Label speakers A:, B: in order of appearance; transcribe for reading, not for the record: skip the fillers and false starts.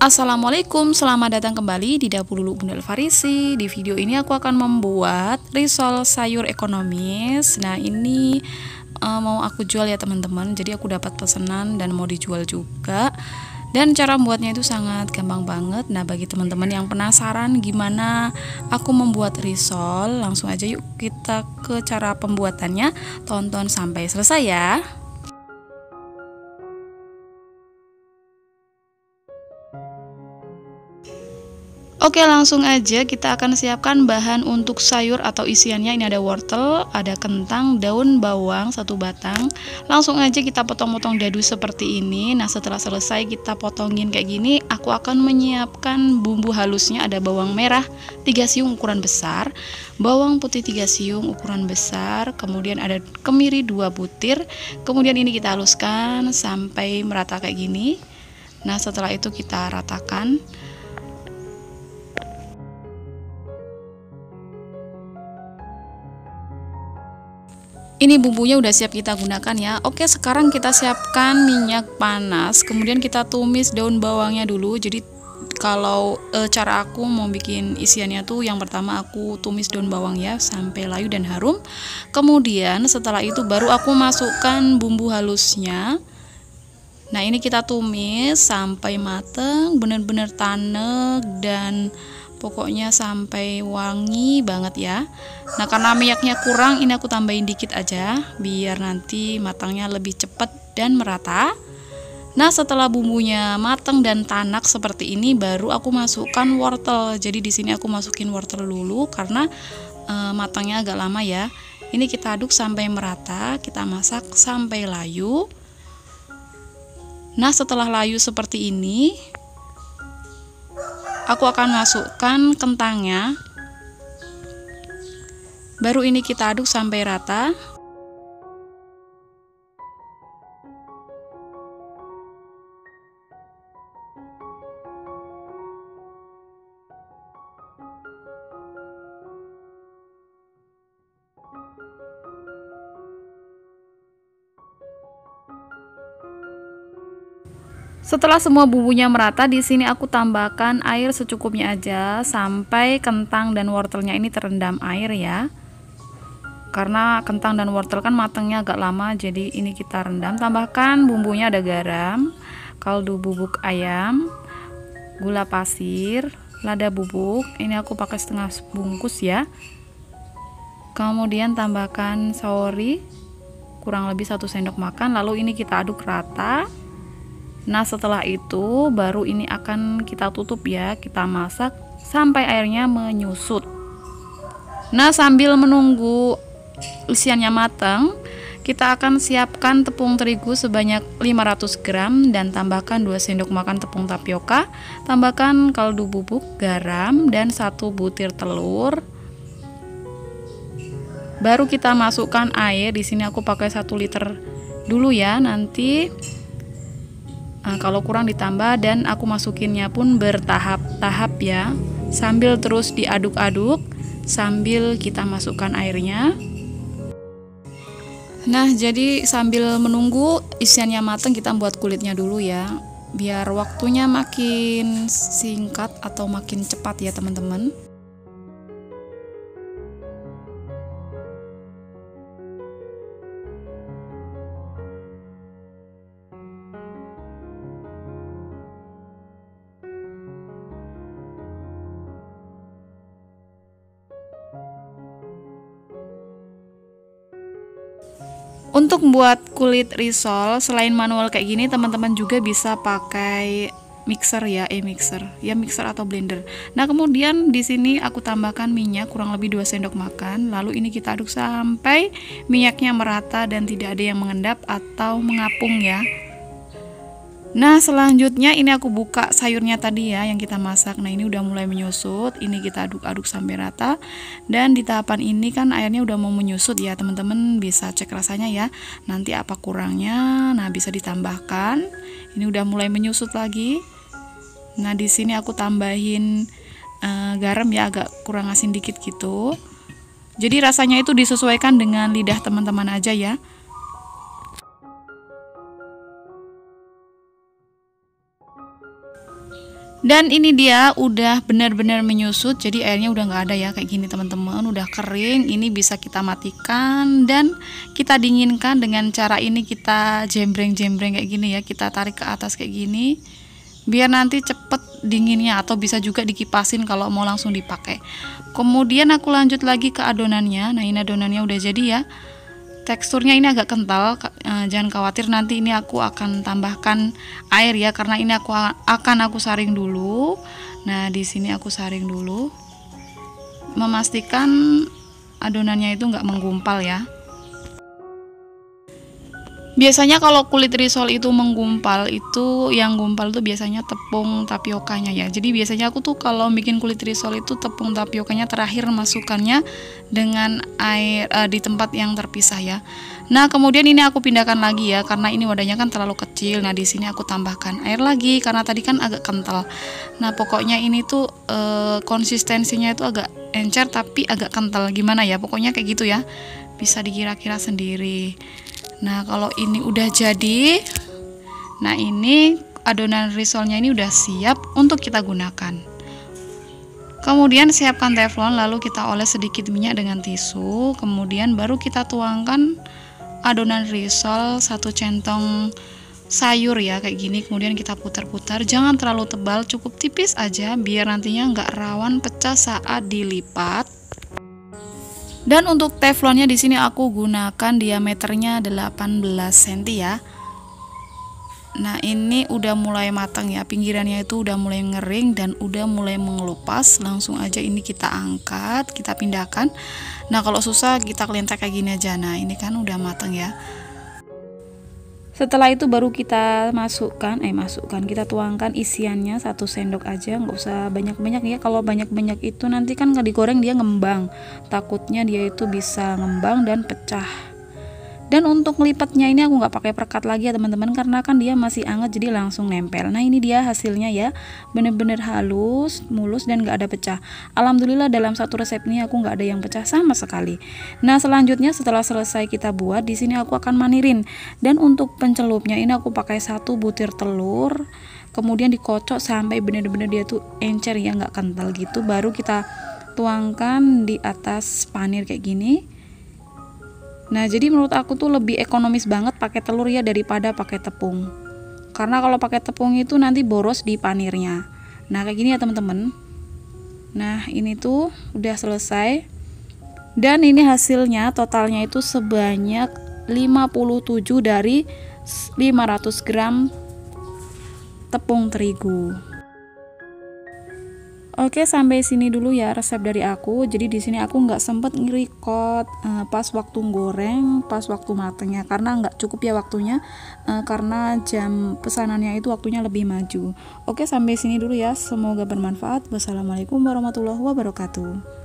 A: Assalamualaikum, selamat datang kembali di Dapur Lulu Bunda Elfarisi. Di video ini aku akan membuat risol sayur ekonomis. Nah ini mau aku jual ya teman-teman. Jadi aku dapat pesanan dan mau dijual juga. Dan cara membuatnya itu sangat gampang banget. Nah bagi teman-teman yang penasaran gimana aku membuat risol, langsung aja yuk kita ke cara pembuatannya. Tonton sampai selesai ya. Oke, langsung aja kita akan siapkan bahan untuk sayur atau isiannya. Ini ada wortel, ada kentang, daun bawang 1 batang. Langsung aja kita potong-potong dadu seperti ini. Nah setelah selesai kita potongin kayak gini, aku akan menyiapkan bumbu halusnya. Ada bawang merah 3 siung ukuran besar, bawang putih 3 siung ukuran besar, kemudian ada kemiri 2 butir. Kemudian ini kita haluskan sampai merata kayak gini. Nah setelah itu kita ratakan. Ini bumbunya udah siap kita gunakan ya. Oke, sekarang kita siapkan minyak panas. Kemudian kita tumis daun bawangnya dulu. Jadi kalau cara aku mau bikin isiannya tuh yang pertama aku tumis daun bawang ya sampai layu dan harum. Kemudian setelah itu baru aku masukkan bumbu halusnya. Nah, ini kita tumis sampai mateng, bener-bener tanek dan pokoknya sampai wangi banget ya. Nah karena minyaknya kurang, ini aku tambahin dikit aja biar nanti matangnya lebih cepat dan merata. Nah setelah bumbunya matang dan tanak seperti ini, baru aku masukkan wortel. Jadi di sini aku masukin wortel dulu karena matangnya agak lama ya. Ini kita aduk sampai merata, kita masak sampai layu. Nah setelah layu seperti ini, aku akan masukkan kentangnya. Baru ini kita aduk sampai rata. Setelah semua bumbunya merata, di sini aku tambahkan air secukupnya aja sampai kentang dan wortelnya ini terendam air ya. Karena kentang dan wortel kan matangnya agak lama, jadi ini kita rendam. Tambahkan bumbunya, ada garam, kaldu bubuk ayam, gula pasir, lada bubuk. Ini aku pakai setengah bungkus ya. Kemudian tambahkan saori kurang lebih 1 sendok makan. Lalu ini kita aduk rata. Nah setelah itu baru ini akan kita tutup ya, kita masak sampai airnya menyusut. Nah sambil menunggu isiannya matang, kita akan siapkan tepung terigu sebanyak 500 gram dan tambahkan 2 sendok makan tepung tapioka. Tambahkan kaldu bubuk, garam, dan 1 butir telur. Baru kita masukkan air. Di sini aku pakai 1 liter dulu ya, nanti kalau kurang ditambah, dan aku masukinnya pun bertahap-tahap ya, sambil terus diaduk-aduk sambil kita masukkan airnya. Nah jadi sambil menunggu isiannya matang, kita buat kulitnya dulu ya, biar waktunya makin singkat atau makin cepat ya teman-teman. Untuk membuat kulit risol selain manual kayak gini, teman-teman juga bisa pakai mixer ya, mixer atau blender. Nah kemudian di sini aku tambahkan minyak kurang lebih 2 sendok makan. Lalu ini kita aduk sampai minyaknya merata dan tidak ada yang mengendap atau mengapung ya. Nah selanjutnya ini aku buka sayurnya tadi ya yang kita masak. Nah ini udah mulai menyusut, ini kita aduk-aduk sampai rata. Dan di tahapan ini kan airnya udah mau menyusut ya, teman-teman bisa cek rasanya ya, nanti apa kurangnya. Nah bisa ditambahkan. Ini udah mulai menyusut lagi. Nah di sini aku tambahin garam ya, agak kurang asin dikit gitu. Jadi rasanya itu disesuaikan dengan lidah teman-teman aja ya. Dan ini dia udah benar-benar menyusut, jadi airnya udah nggak ada ya, kayak gini teman-teman, udah kering. Ini bisa kita matikan dan kita dinginkan dengan cara ini, kita jembreng-jembreng kayak gini ya, kita tarik ke atas kayak gini biar nanti cepet dinginnya, atau bisa juga dikipasin kalau mau langsung dipakai. Kemudian aku lanjut lagi ke adonannya. Nah, ini adonannya udah jadi ya. Teksturnya ini agak kental, jangan khawatir, nanti ini aku akan tambahkan air ya, karena ini akan aku saring dulu. Nah, di sini aku saring dulu, memastikan adonannya itu nggak menggumpal ya. Biasanya kalau kulit risol itu menggumpal, itu yang gumpal tuh biasanya tepung tapiokanya ya. Jadi biasanya aku tuh kalau bikin kulit risol itu tepung tapiokanya terakhir masukannya dengan air di tempat yang terpisah ya. Nah, kemudian ini aku pindahkan lagi ya, karena ini wadahnya kan terlalu kecil. Nah, di sini aku tambahkan air lagi karena tadi kan agak kental. Nah, pokoknya ini tuh konsistensinya itu agak encer tapi agak kental, gimana ya? Pokoknya kayak gitu ya. Bisa dikira-kira sendiri. Nah, kalau ini udah jadi, nah ini adonan risolnya ini udah siap untuk kita gunakan. Kemudian siapkan teflon, lalu kita oles sedikit minyak dengan tisu, kemudian baru kita tuangkan adonan risol 1 centong sayur ya, kayak gini. Kemudian kita putar-putar, jangan terlalu tebal, cukup tipis aja biar nantinya nggak rawan pecah saat dilipat. Dan untuk teflonnya di sini aku gunakan diameternya 18 cm ya. Nah, ini udah mulai matang ya, pinggirannya itu udah mulai ngering dan udah mulai mengelupas. Langsung aja ini kita angkat, kita pindahkan. Nah, kalau susah kita kelintek kayak gini aja. Nah, ini kan udah matang ya. Setelah itu baru kita masukkan, kita tuangkan isiannya 1 sendok aja, nggak usah banyak-banyak ya. Kalau banyak-banyak itu nanti kan nggak digoreng dia ngembang, takutnya dia itu bisa ngembang dan pecah. Dan untuk melipatnya ini aku nggak pakai perekat lagi ya teman-teman, karena kan dia masih hangat jadi langsung nempel. Nah, ini dia hasilnya ya, bener-bener halus, mulus dan nggak ada pecah. Alhamdulillah dalam satu resep ini aku nggak ada yang pecah sama sekali. Nah, selanjutnya setelah selesai kita buat, di sini aku akan manirin. Dan untuk pencelupnya ini aku pakai 1 butir telur, kemudian dikocok sampai bener-bener dia tuh encer ya, nggak kental gitu. Baru kita tuangkan di atas panir kayak gini. Nah, jadi menurut aku tuh lebih ekonomis banget pakai telur ya daripada pakai tepung. Karena kalau pakai tepung itu nanti boros di panirnya. Nah, kayak gini ya teman-teman. Nah, ini tuh udah selesai. Dan ini hasilnya totalnya itu sebanyak 57 dari 500 gram tepung terigu. Oke, sampai sini dulu ya resep dari aku. Jadi di sini aku nggak sempet nge-record pas waktu goreng, pas waktu matengnya, karena nggak cukup ya waktunya, karena jam pesanannya itu waktunya lebih maju. Oke, sampai sini dulu ya. Semoga bermanfaat. Wassalamualaikum warahmatullahi wabarakatuh.